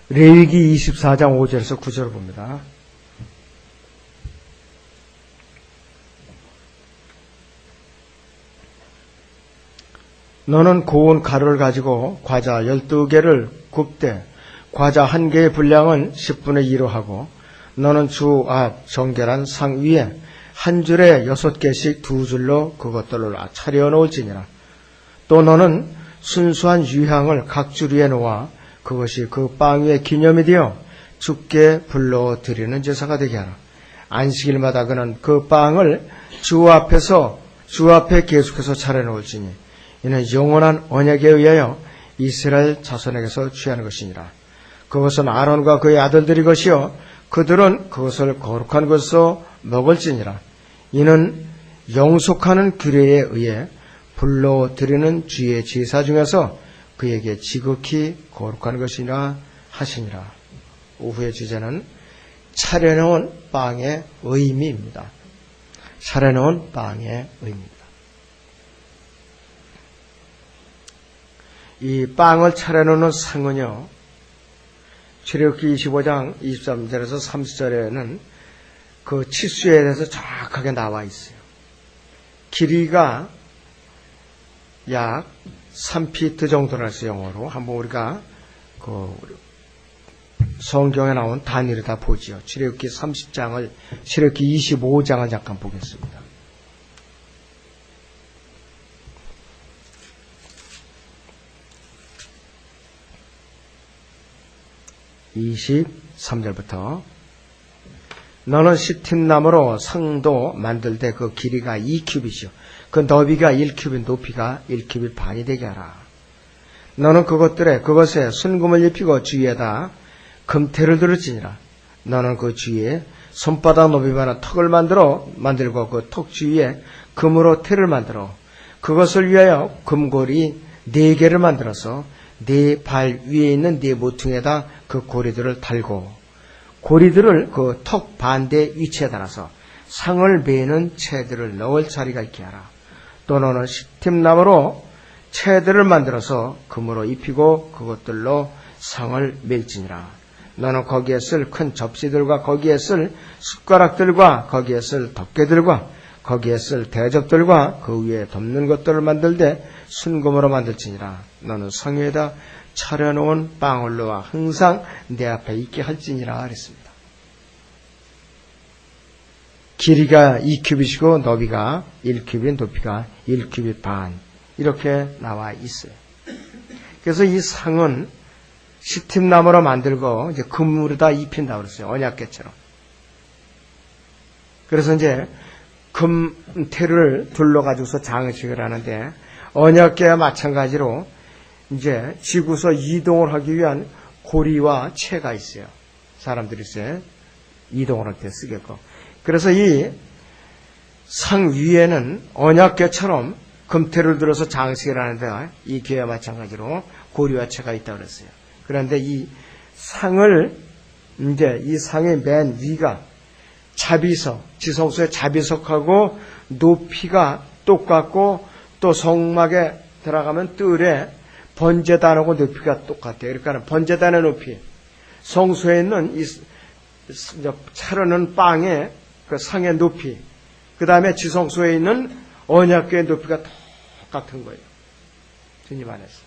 레위기 24장 5절에서 9절을 봅니다. 너는 고운 가루를 가지고 과자 12개를 굽되 과자 1개의 분량은 10분의 2로 하고 너는 주 앞 정결한 상 위에 한 줄에 6개씩 2줄로 그것들을 차려 놓을지니라. 또 너는 순수한 유향을 각 줄 위에 놓아 그것이 그 빵 위에 기념이 되어 주께 불러 드리는 제사가 되게 하라. 안식일마다 그는 그 빵을 주 앞에 계속해서 차려 놓을지니 이는 영원한 언약에 의하여 이스라엘 자손에게서 취하는 것이니라. 그것은 아론과 그의 아들들이 것이요 그들은 그것을 거룩한 것으로 먹을지니라. 이는 영속하는 규례에 의해 불러드리는 주의 제사 중에서 그에게 지극히 거룩한 것이라 하시니라. 오후의 주제는 차려놓은 빵의 의미입니다. 차려놓은 빵의 의미입니다. 이 빵을 차려놓는 상은요, 출애굽기 25장 23절에서 30절에는 그 치수에 대해서 정확하게 나와 있어요. 길이가 약 3피트 정도라 해서 영어로 한번 우리가 그 성경에 나온 단위를 다 보지요. 출애굽기 30장을, 출애굽기 25장을 잠깐 보겠습니다. 23절부터 너는 시팀나무로 상도 만들 때 그 길이가 2큐빗이요. 그 너비가 1큐빗, 높이가 1큐빗 반이 되게 하라. 너는 그것에 순금을 입히고 주위에다 금태를 두를지니라. 너는 그 주위에 손바닥 너비만한 턱을 만들고 그 턱 주위에 금으로 태를 만들어 그것을 위하여 금고리 4개를 만들어서 네 발 위에 있는 네 모퉁이에다 그 고리들을 달고 고리들을 그 턱 반대 위치에 달아서 상을 매는 채들을 넣을 자리가 있게 하라. 또 너는 시팀나무로 채들을 만들어서 금으로 입히고 그것들로 상을 맬지니라. 너는 거기에 쓸 큰 접시들과 거기에 쓸 숟가락들과 거기에 쓸 덮개들과 거기에 쓸 대접들과 그 위에 덮는 것들을 만들되 순금으로 만들지니라. 너는 상 위에다 차려놓은 빵을 놓아 항상 내 앞에 있게 할지니라 그랬습니다. 길이가 2큐빗이고 너비가 1큐빗, 높이가 1큐빗 반 이렇게 나와 있어요. 그래서 이 상은 시팀나무로 만들고 이제 금으로다 입힌다고 그랬어요. 언약궤처럼. 그래서 이제 금태를 둘러가지고서 장식을 하는데 언약궤와 마찬가지로 이제 지구서 이동을 하기 위한 고리와 채가 있어요. 사람들이 있어요. 이동을 할 때 쓰겠고. 그래서 이 상 위에는 언약궤처럼 금태를 들어서 장식을 하는데 이 궤와 마찬가지로 고리와 채가 있다고 그랬어요. 그런데 이 상을 이제 이 상의 맨 위가 자비석, 지성소의 자비석하고 높이가 똑같고 또 성막에 들어가면 뜰에 번제단하고 높이가 똑같아요. 그러니까 번제단의 높이, 성소에 있는 이 차려놓은 빵의 그 상의 높이, 그 다음에 지성소에 있는 언약궤의 높이가 똑같은 거예요. 주님 안에서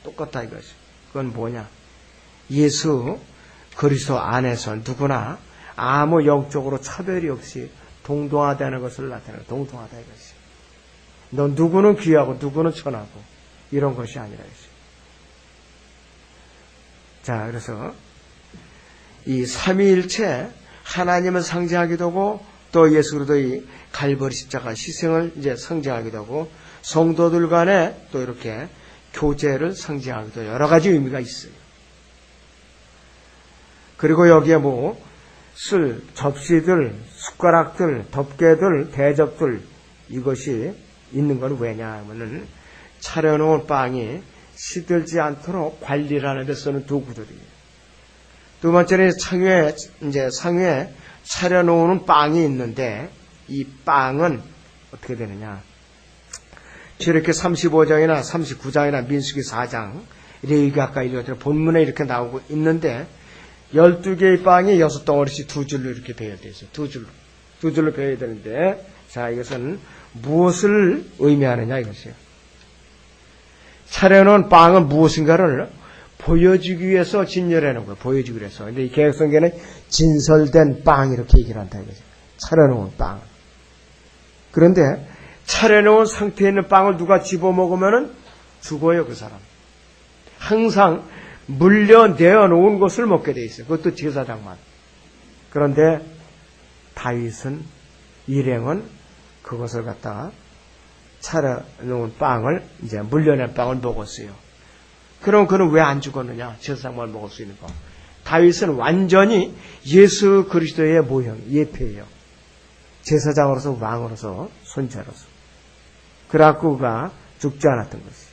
똑같다 이거죠. 그건 뭐냐? 예수 그리스도 안에서 누구나 아무 영적으로 차별이 없이 동등하다는 것을 나타내는 동등하다 이것이. 너 누구는 귀하고 누구는 천하고 이런 것이 아니라 이것이. 자, 그래서 이 삼위일체 하나님을 상징하기도 하고 또 예수 그리스도의 갈보리 십자가 희생을 이제 상징하기도 하고 성도들 간에 또 이렇게 교제를 상징하기도 여러 가지 의미가 있어요. 그리고 여기에 뭐 쓸 접시들, 숟가락들, 덮개들, 대접들 이것이 있는 건 왜냐 하면은 차려놓은 빵이 시들지 않도록 관리를 하는 데 쓰는 도구들이에요. 두 번째는 상위에 차려놓은 빵이 있는데 이 빵은 어떻게 되느냐? 이렇게 35장이나 39장이나 민수기 4장 레위기가 본문에 이렇게 나오고 있는데 12개의 빵이 6덩어리씩 두 줄로 이렇게 배열되어 있어요. 두 줄로 배워야 되는데, 자, 이것은 무엇을 의미하느냐 이것이에요. 차려놓은 빵은 무엇인가를 보여주기 위해서 진열해 놓은 거예요. 보여주기 위해서. 근데 이 개혁성경에는 진설된 빵 이렇게 얘기를 한다 이거죠. 차려놓은 빵. 그런데 차려놓은 상태에 있는 빵을 누가 집어먹으면 죽어요, 그 사람. 항상 물려내어 놓은 것을 먹게 돼 있어요. 그것도 제사장만. 그런데 다윗은 일행은 그것을 갖다가 차려놓은 빵을 이제 물려낸 빵을 먹었어요. 그럼 그는 왜 안 죽었느냐? 제사장만 먹을 수 있는 거. 다윗은 완전히 예수 그리스도의 모형, 예표예요. 제사장으로서 왕으로서 손자로서. 그래갖고 그가 죽지 않았던 것이에요.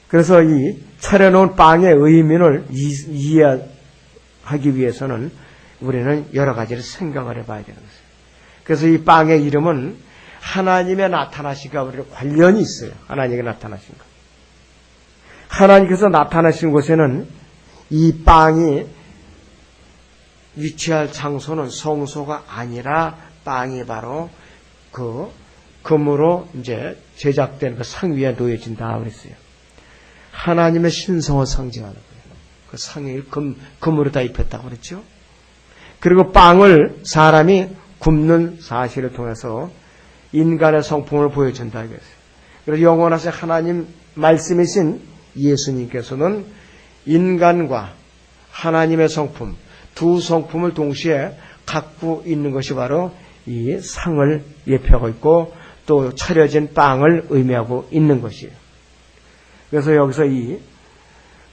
그래서 이 차려놓은 빵의 의미를 이해하기 위해서는 우리는 여러 가지를 생각을 해봐야 되는 것이에요. 그래서 이 빵의 이름은 하나님의 나타나심과 우리가 관련이 있어요. 하나님의 나타나심과. 하나님께서 나타나신 곳에는 이 빵이 위치할 장소는 성소가 아니라 빵이 바로 그 금으로 이제 제작된 그 상 위에 놓여진다 그랬어요. 하나님의 신성을 상징하는 거예요. 그 상에 금으로 다 입혔다고 그랬죠. 그리고 빵을 사람이 굽는 사실을 통해서 인간의 성품을 보여준다 이거예요. 그래서 영원하신 하나님 말씀이신 예수님께서는 인간과 하나님의 성품, 두 성품을 동시에 갖고 있는 것이 바로 이 상을 예표하고 있고 또 차려진 빵을 의미하고 있는 것이에요. 그래서 여기서 이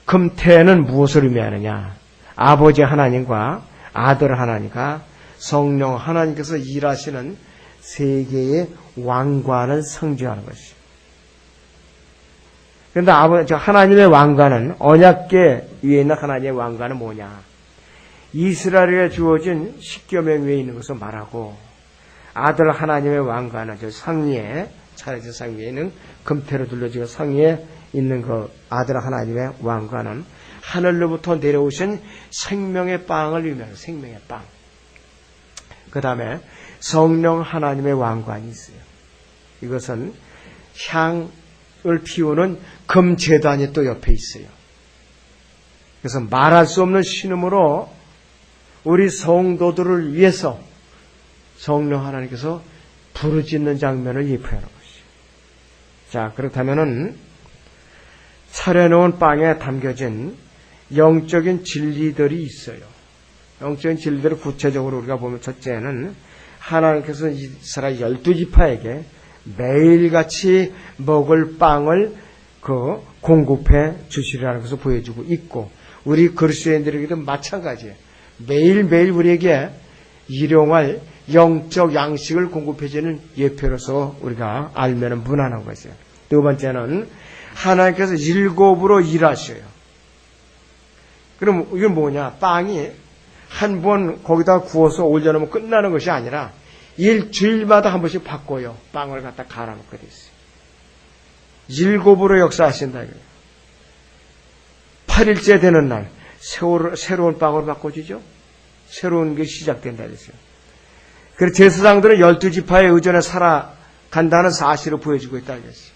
금태는 무엇을 의미하느냐? 아버지 하나님과 아들 하나님과 성령 하나님께서 일하시는 세계의 왕관을 상징하는 것이죠. 그런데 하나님의 왕관은 언약궤 위에 있는 하나님의 왕관은 뭐냐? 이스라엘에 주어진 십계명 위에 있는 것을 말하고 아들 하나님의 왕관은 저 상위에 차려진 상 위에 있는 금태로 둘러지고 상위에 있는 그 아들 하나님의 왕관은 하늘로부터 내려오신 생명의 빵을 의미하는 생명의 빵. 그 다음에 성령 하나님의 왕관이 있어요. 이것은 향을 피우는 금제단이 또 옆에 있어요. 그래서 말할 수 없는 신음으로 우리 성도들을 위해서 성령 하나님께서 부르짖는 장면을 예표하는 것이죠. 자, 그렇다면은 차려놓은 빵에 담겨진 영적인 진리들이 있어요. 영적인 진리들을 구체적으로 우리가 보면 첫째는 하나님께서 이스라엘 12지파에게 매일같이 먹을 빵을 공급해 주시리라는 것을 보여주고 있고 우리 그리스도인들에게도 마찬가지예요. 매일매일 우리에게 일용할 영적 양식을 공급해 주는 예표로서 우리가 알면 무난한 것이에요. 두 번째는 하나님께서 일곱으로 일하셔요. 그럼 이건 뭐냐? 빵이 한 번 거기다 구워서 올려놓으면 끝나는 것이 아니라 일주일마다 한 번씩 바꿔요. 빵을 갖다 갈아놓게 돼 있어요. 일곱으로 역사하신다 이거예요. 8일째 되는 날 새로운 빵으로 바꿔주죠. 새로운 게 시작된다 그랬어요. 그래서 제사장들은 12지파의 의존에 살아간다는 사실을 보여주고 있다 그랬어요.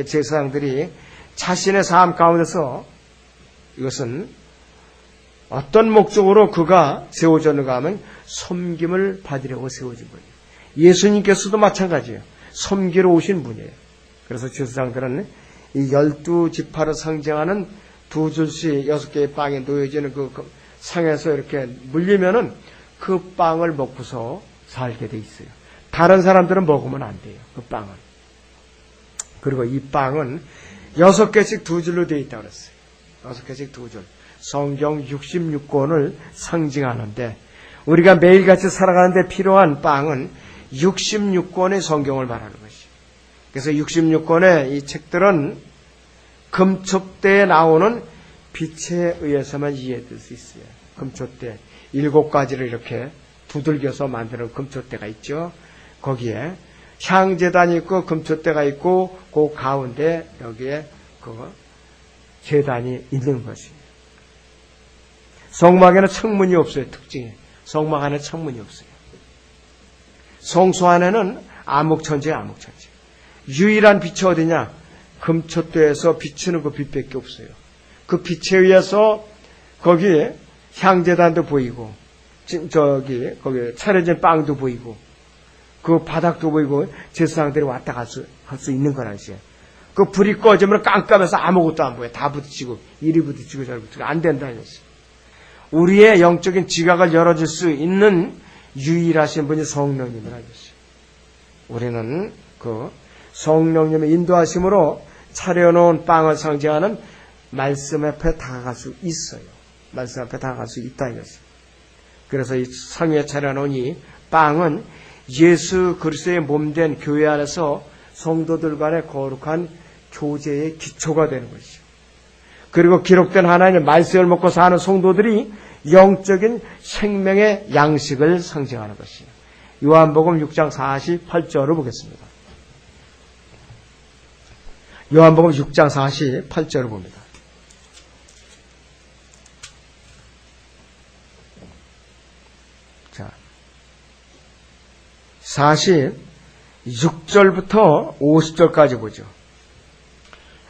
제사장들이 자신의 삶 가운데서 이것은 어떤 목적으로 그가 세워졌는가 하면 섬김을 받으려고 세워진 거예요. 예수님께서도 마찬가지예요. 섬기러 오신 분이에요. 그래서 제사장들은 이 12지파를 상징하는 두 줄씩 6개의 빵에 놓여지는 그 상에서 이렇게 물리면은 그 빵을 먹고서 살게 돼 있어요. 다른 사람들은 먹으면 안 돼요. 그 빵은. 그리고 이 빵은 6개씩 두 줄로 되어 있다고 그랬어요. 6개씩 두 줄. 성경 66권을 상징하는데 우리가 매일같이 살아가는데 필요한 빵은 66권의 성경을 말하는 것이에요. 그래서 66권의 이 책들은 금촉대에 나오는 빛에 의해서만 이해될 수 있어요. 금촉대 7가지를 이렇게 두들겨서 만드는 금촉대가 있죠. 거기에 향제단이 있고 금촛대가 있고 그 가운데 여기에 그 제단이 있는 것입니다. 성막에는 창문이 없어요. 특징이. 성막 안에 창문이 없어요. 성소 안에는 암흑천지예요. 암흑천지. 유일한 빛이 어디냐? 금촛대에서 비치는 그 빛밖에 없어요. 그 빛에 의해서 거기에 향제단도 보이고 거기 차려진 빵도 보이고 그 바닥도 보이고 제사장들이 왔다 갈 수 있는 거라는 것이에요. 그 불이 꺼지면 깜깜해서 아무것도 안 보여요. 다 부딪히고 이리 부딪히고 저리 부딪히고 안 된다는 것이에요. 우리의 영적인 지각을 열어줄 수 있는 유일하신 분이 성령님이라는 것이에요. 우리는 그 성령님의 인도하심으로 차려놓은 빵을 상징하는 말씀 앞에 다가갈 수 있어요. 말씀 앞에 다가갈 수 있다는 것이에요. 그래서 이 상위에 차려놓은 이 빵은 예수 그리스도의 몸된 교회 안에서 성도들 간의 거룩한 교제의 기초가 되는 것이죠. 그리고 기록된 하나님의 말씀을 먹고 사는 성도들이 영적인 생명의 양식을 상징하는 것이에요. 요한복음 6장 48절을 보겠습니다. 요한복음 6장 48절을 봅니다. 자, 46절부터 50절까지 보죠.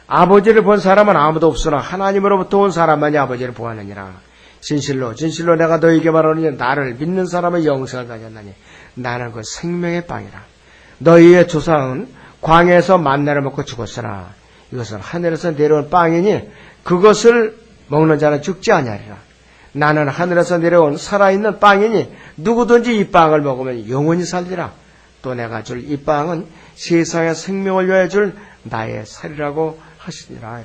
아버지를 본 사람은 아무도 없으나 하나님으로부터 온 사람만이 아버지를 보았느니라. 진실로 진실로 내가 너희에게 말하노니 나를 믿는 사람의 영생을 가졌나니 나는 그 생명의 빵이라. 너희의 조상은 광야에서 만나를 먹고 죽었으나 이것은 하늘에서 내려온 빵이니 그것을 먹는 자는 죽지 아니하리라. 나는 하늘에서 내려온 살아있는 빵이니 누구든지 이 빵을 먹으면 영원히 살리라. 또 내가 줄 이 빵은 세상의 생명을 위하여 줄 나의 살이라고 하시니라.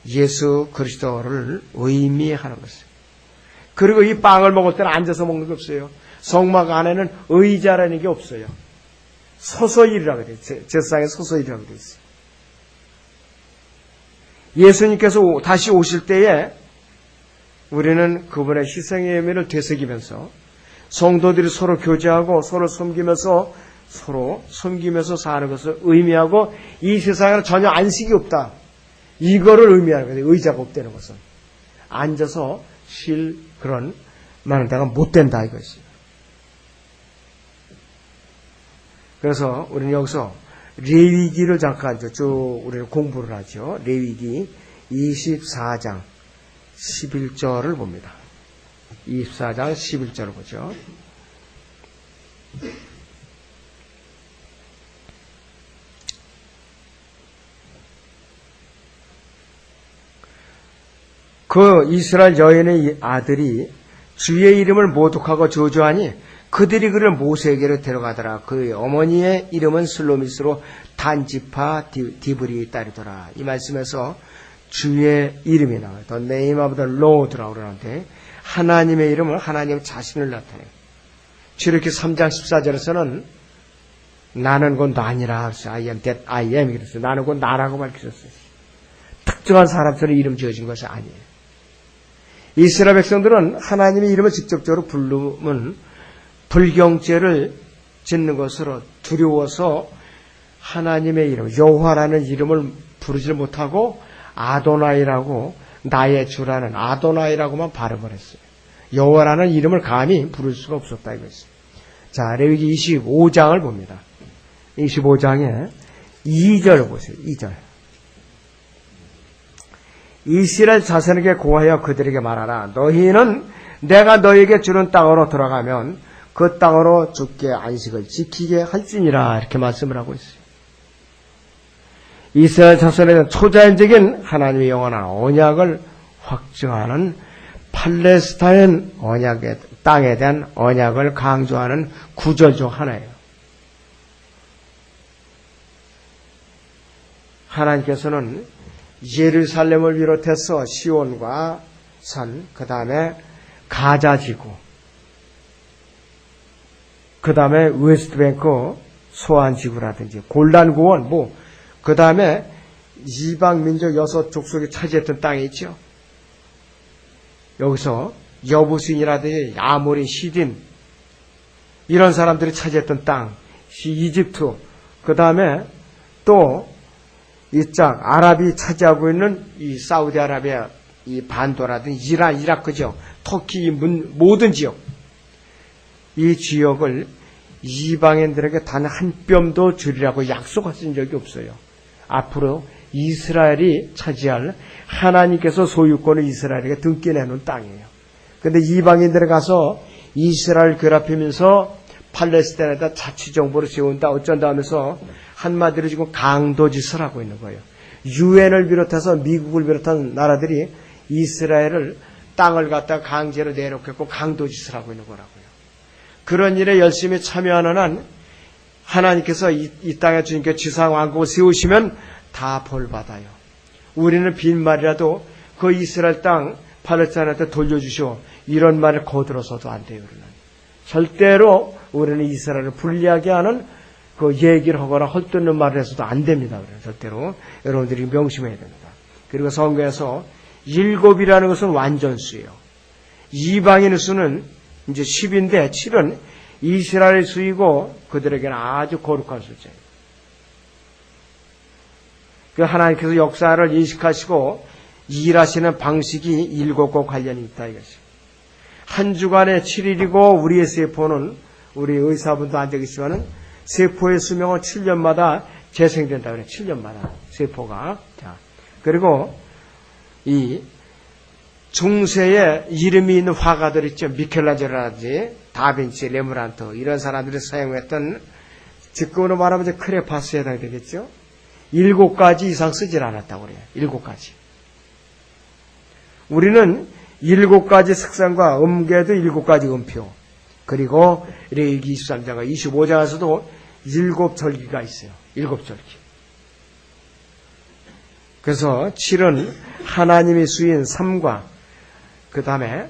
예수 그리스도를 의미하는 것이에요. 그리고 이 빵을 먹을 때는 앉아서 먹는 게 없어요. 성막 안에는 의자라는 게 없어요. 서서일이라고 되어 있어요. 제사장에 서서일이라고 되어 있어요. 예수님께서 다시 오실 때에 우리는 그분의 희생의 의미를 되새기면서 성도들이 서로 교제하고 서로 섬기면서 사는 것을 의미하고 이 세상에는 전혀 안식이 없다. 이거를 의미하는 거예요. 의자가 없다는 것은. 앉아서 쉴 그런 많은 데가 못 된다 이것이에요. 그래서 우리는 여기서 레위기를 잠깐 쭉 우리는 공부를 하죠. 레위기 24장 11절을 봅니다. 24장 11절을 보죠. 그 이스라엘 여인의 아들이 주의 이름을 모독하고 저주하니 그들이 그를 모세에게로 데려가더라. 그의 어머니의 이름은 슬로미스로 단지파 디브리의 딸이더라. 이 말씀에서 주의 이름이 나와요. The name of the Lord라고 그러는데 하나님의 이름은 하나님 자신을 나타내요. 출애굽기 3장 14절에서는 나는 곧 나니라. I am that I am. 그랬어요. 나는 곧 나라고 밝히셨어요. 특정한 사람처럼 이름 지어진 것이 아니에요. 이스라엘 백성들은 하나님의 이름을 직접적으로 부르면 불경죄를 짓는 것으로 두려워서 하나님의 이름, 여호와라는 이름을 부르지 못하고 아도나이라고 나의 주라는 아도나이라고만 발음을 했어요. 여호와라는 이름을 감히 부를 수가 없었다 이거였어요. 자, 레위기 25장을 봅니다. 25장에 2절 보세요. 2절. 이스라엘 자손에게 고하여 그들에게 말하라. 너희는 내가 너희에게 주는 땅으로 돌아가면 그 땅으로 주께 안식을 지키게 할지니라. 이렇게 말씀을 하고 있어요. 이스라엘 자손에 대한 초자연적인 하나님의 영원한 언약을 확증하는 팔레스타인 언약의 땅에 대한 언약을 강조하는 구절 중 하나예요. 하나님께서는 예루살렘을 비롯해서 시온과 산, 그 다음에 가자지구, 그 다음에 웨스트뱅크 소환지구라든지 골단구원, 그 다음에 이방민족 6족속이 차지했던 땅이 있죠. 여기서 여부수인이라든지 아모리, 시딘 이런 사람들이 차지했던 땅, 이집트, 그 다음에 또 이쪽 아랍이 차지하고 있는 이 사우디아라비아 이 반도라든지 이란, 이라크죠. 터키 모든 지역, 이 지역을 이방인들에게 단 한 뼘도 주리라고 약속하신 적이 없어요. 앞으로 이스라엘이 차지할, 하나님께서 소유권을 이스라엘에게 등기내놓은 땅이에요. 근데 이방인들에 가서 이스라엘 괴롭히면서 팔레스타인에다 자치정부를 세운다 어쩐다 하면서 한마디로 지금 강도짓을 하고 있는 거예요. 유엔을 비롯해서 미국을 비롯한 나라들이 이스라엘을 땅을 갖다 강제로 내놓겠고 강도짓을 하고 있는 거라고요. 그런 일에 열심히 참여하는 한 하나님께서 이 땅에 주님께 지상왕국을 세우시면 다 벌받아요. 우리는 빈말이라도 그 이스라엘 땅 팔레스타인한테 돌려주시오, 이런 말을 거들어서도 안 돼요. 우리는 절대로 우리는 이스라엘을 불리하게 하는 그 얘기를 하거나 헐뜯는 말을 해서도 안 됩니다. 우리는 절대로 여러분들이 명심해야 됩니다. 그리고 성경에서 7이라는 것은 완전수예요. 이방인의 수는 이제 10인데 7은 이스라엘 수이고 그들에게는 아주 거룩한 숫자예요. 그 하나님께서 역사를 인식하시고 일하시는 방식이 7과 관련이 있다 이것이. 한 주간에 7일이고 우리의 세포는, 우리 의사분도 안 되겠지만은 세포의 수명은 7년마다 재생된다 그래. 7년마다 세포가. 자, 그리고 이 중세에 이름이 있는 화가들 있죠. 미켈란젤로라든지 다빈치, 레므란트 이런 사람들이 사용했던, 직구로 말하면 이제 크레파스에 해당이 되겠죠. 7가지 이상 쓰질 않았다고 그래요. 7가지. 우리는 7가지 색상과 음계도 7가지 음표, 그리고 레위기 23장과 25장에서도 7절기가 있어요. 7절기. 그래서 7은 하나님의 수인 3과 그 다음에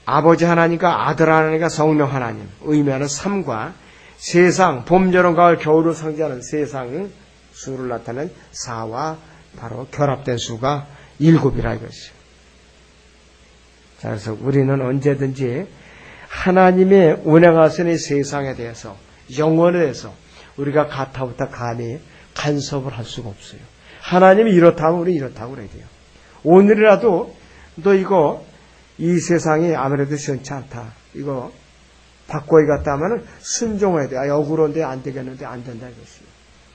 아버지 하나님과 아들 하나님과 성령 하나님 의미하는 3과 세상, 봄, 여름, 가을, 겨울을 상징하는 세상 수를 나타내는 4와 바로 결합된 수가 7이라 이것이요. 자, 그래서 우리는 언제든지 하나님의 운행하시는 세상에 대해서, 영혼에 대해서 우리가 가타부터 감히 간섭을 할 수가 없어요. 하나님이 이렇다면 우리 이렇다고 그래야 돼요. 오늘이라도 너 이거 이 세상이 아무래도 시원치 않다, 이거 바꿔야 갔다 하면 순종해야 돼. 억울한데 안 되겠는데 안 된다 이것이요.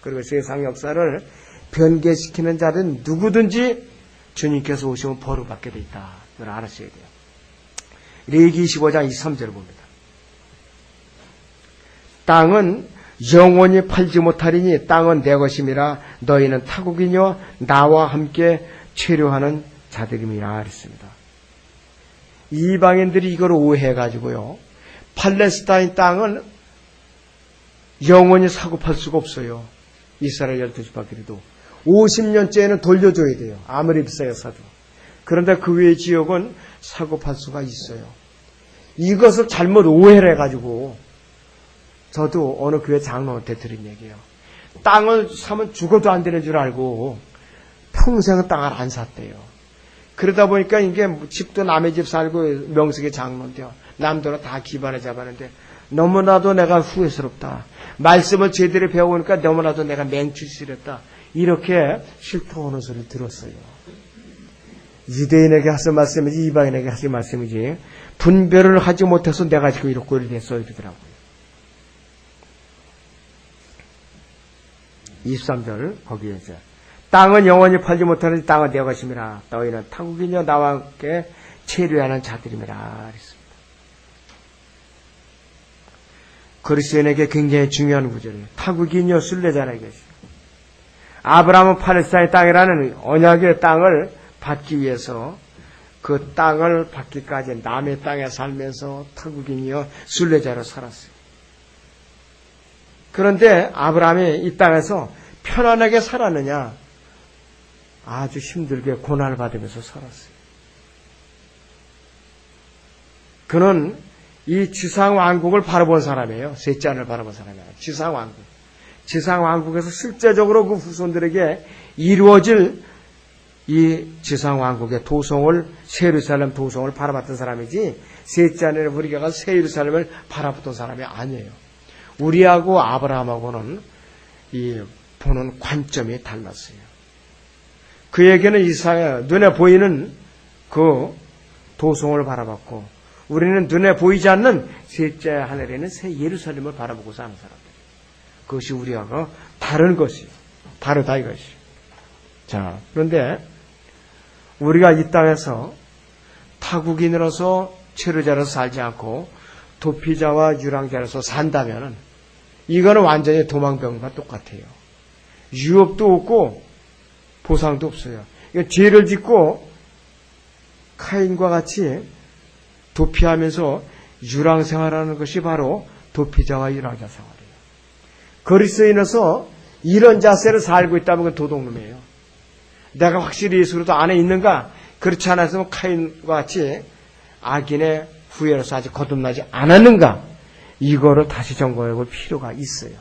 그리고 세상 역사를 변개시키는 자는 누구든지 주님께서 오시면 벌을 받게 돼 있다. 이걸 알았어야 돼요. 레위기 25장 23절을 봅니다. 땅은 영원히 팔지 못하리니 땅은 내 것임이라 너희는 타국이뇨 나와 함께 체류하는 자들임이라 그랬습니다. 이방인들이 이걸 오해해가지고요, 팔레스타인 땅은 영원히 사고 팔 수가 없어요. 이스라엘 12지파끼리도 50년째에는 돌려줘야 돼요. 아무리 비싸게 사도. 그런데 그 외의 지역은 사고 팔 수가 있어요. 이것을 잘못 오해를 해가지고, 저도 어느 교회 장로한테 들은 얘기예요. 땅을 사면 죽어도 안 되는 줄 알고 평생은 땅을 안 샀대요. 그러다 보니까 이게 집도 남의 집 살고 명색의 장로인데요, 남들은 다 기반에 잡았는데 너무나도 내가 후회스럽다. 말씀을 제대로 배워보니까 너무나도 내가 맹추스럽다. 이렇게 실토하는 소리를 들었어요. 유대인에게 하실 말씀이지 이방인에게 하실 말씀이지 분별을 하지 못해서 내가 지금 이렇고 이렇게 됐어 이러더라고요. 23절 거기에 이제 땅은 영원히 팔지 못하는 땅은 내 것임이라 너희는 타국이뇨 나와 함께 체류하는 자들임이라 그랬습니다. 그리스도인에게 굉장히 중요한 구절이에요. 타국이뇨 순례자라 이것이. 아브라함은 팔레스타인 땅이라는 언약의 땅을 받기 위해서 그 땅을 받기까지 남의 땅에 살면서 타국이뇨 순례자로 살았어요. 그런데 아브라함이 이 땅에서 편안하게 살았느냐? 아주 힘들게 고난을 받으면서 살았어요. 그는 이 지상왕국을 바라본 사람이에요. 셋째 하늘을 바라본 사람이에요. 지상왕국. 지상왕국에서 실제적으로 그 후손들에게 이루어질 이 지상왕국의 도성을, 세루살렘 도성을 바라봤던 사람이지, 셋째 아내는 우리가 세루살렘을 바라봤던 사람이 아니에요. 우리하고 아브라함하고는 이 보는 관점이 달랐어요. 그에게는 눈에 보이는 그 도성을 바라봤고, 우리는 눈에 보이지 않는 셋째 하늘에는 새 예루살렘을 바라보고 사는 사람들. 그것이 우리하고 다른 것이에요. 다르다 이것이. 자, 그런데 우리가 이 땅에서 타국인으로서 체류자로서 살지 않고 도피자와 유랑자로서 산다면은 이거는 완전히 도망병과 똑같아요. 유업도 없고 보상도 없어요. 그러니까 죄를 짓고 카인과 같이 도피하면서 유랑 생활하는 것이 바로 도피자와 유랑자 생활이에요. 그리스도인으로서 이런 자세를 살고 있다면 그건 도둑놈이에요. 내가 확실히 예수 그리스도 안에 있는가? 그렇지 않았으면 카인과 같이 악인의 후예로서 아직 거듭나지 않았는가? 이거를 다시 점검해 볼 필요가 있어요.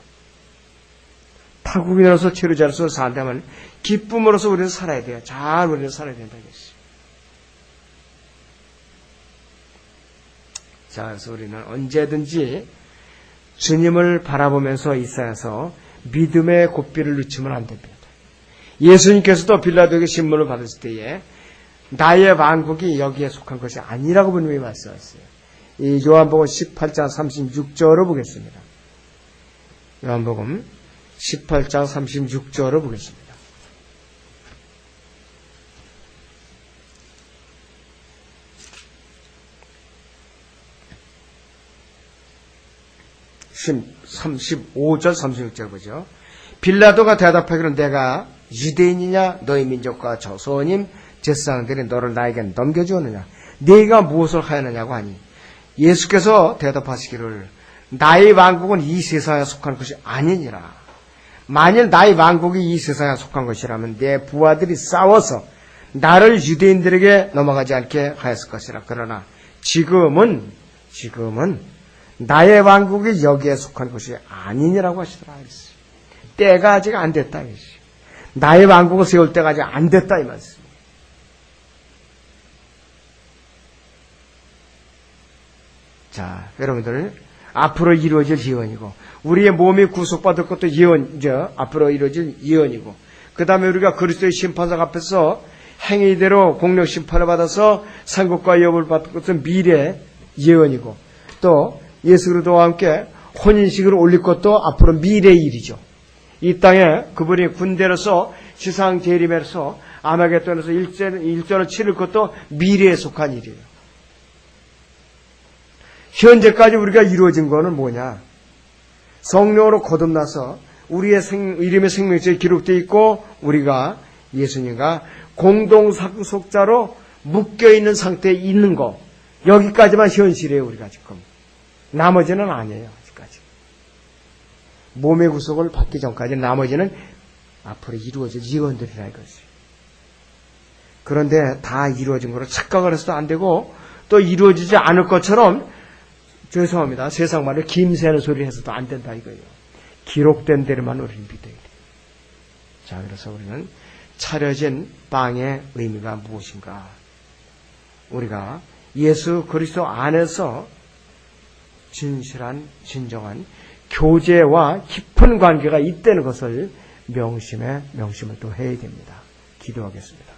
타국인으로서 체류자로서 산다면 기쁨으로서 우리는 살아야 돼요. 잘 우리는 살아야 된다 이것이. 자, 그래서 우리는 언제든지 주님을 바라보면서 이 세상에서 믿음의 고삐를 늦추면 안 됩니다. 예수님께서도 빌라도에게 신문을 받았을 때에 나의 왕국이 여기에 속한 것이 아니라고 분명히 말씀하셨어요. 이 요한복음 18장 36절을 보겠습니다. 요한복음 18장 36절을 보겠습니다. 십 35절 36절 보죠. 빌라도가 대답하기를 내가 유대인이냐 너희 민족과 저소원임 제사장들이 너를 나에게 넘겨주었느냐 네가 무엇을 하였느냐고 하니 예수께서 대답하시기를 나의 왕국은 이 세상에 속한 것이 아니니라. 만일 나의 왕국이 이 세상에 속한 것이라면 내 부하들이 싸워서 나를 유대인들에게 넘어가지 않게 하였을 것이라. 그러나 지금은 나의 왕국이 여기에 속한 것이 아니니라고 하시더라. 때가 아직 안 됐다. 나의 왕국을 세울 때가 아직 안 됐다 이 말씀. 자, 여러분들 앞으로 이루어질 예언이고 우리의 몸이 구속받을 것도 예언이죠. 앞으로 이루어질 예언이고 그 다음에 우리가 그리스도의 심판석 앞에서 행위대로 공력 심판을 받아서 상급과 여부를 받을 것은 미래 예언이고 또 예수 그리스도와 함께 혼인식을 올릴 것도 앞으로 미래의 일이죠. 이 땅에 그분이 군대로서 지상 재림에서 아마겟돈에서 일전을 치를 것도 미래에 속한 일이에요. 현재까지 우리가 이루어진 거는 뭐냐? 성령으로 거듭나서 우리의 이름의 생명책에 기록되어 있고 우리가 예수님과 공동상속자로 묶여있는 상태에 있는 거. 여기까지만 현실이에요. 우리가 지금. 나머지는 아니에요. 아직까지. 몸의 구속을 받기 전까지 나머지는 앞으로 이루어질 예언들이라 이거지. 그런데 다 이루어진 거로 착각을 해서도 안 되고 또 이루어지지 않을 것처럼 죄송합니다. 세상 말로 김새는 소리 해서도 안 된다 이거예요. 기록된 대로만 우리는 믿어야 돼요. 자, 그래서 우리는 차려진 빵의 의미가 무엇인가? 우리가 예수 그리스도 안에서 진실한 진정한 교제와 깊은 관계가 있다는 것을 명심을 또 해야 됩니다. 기도하겠습니다.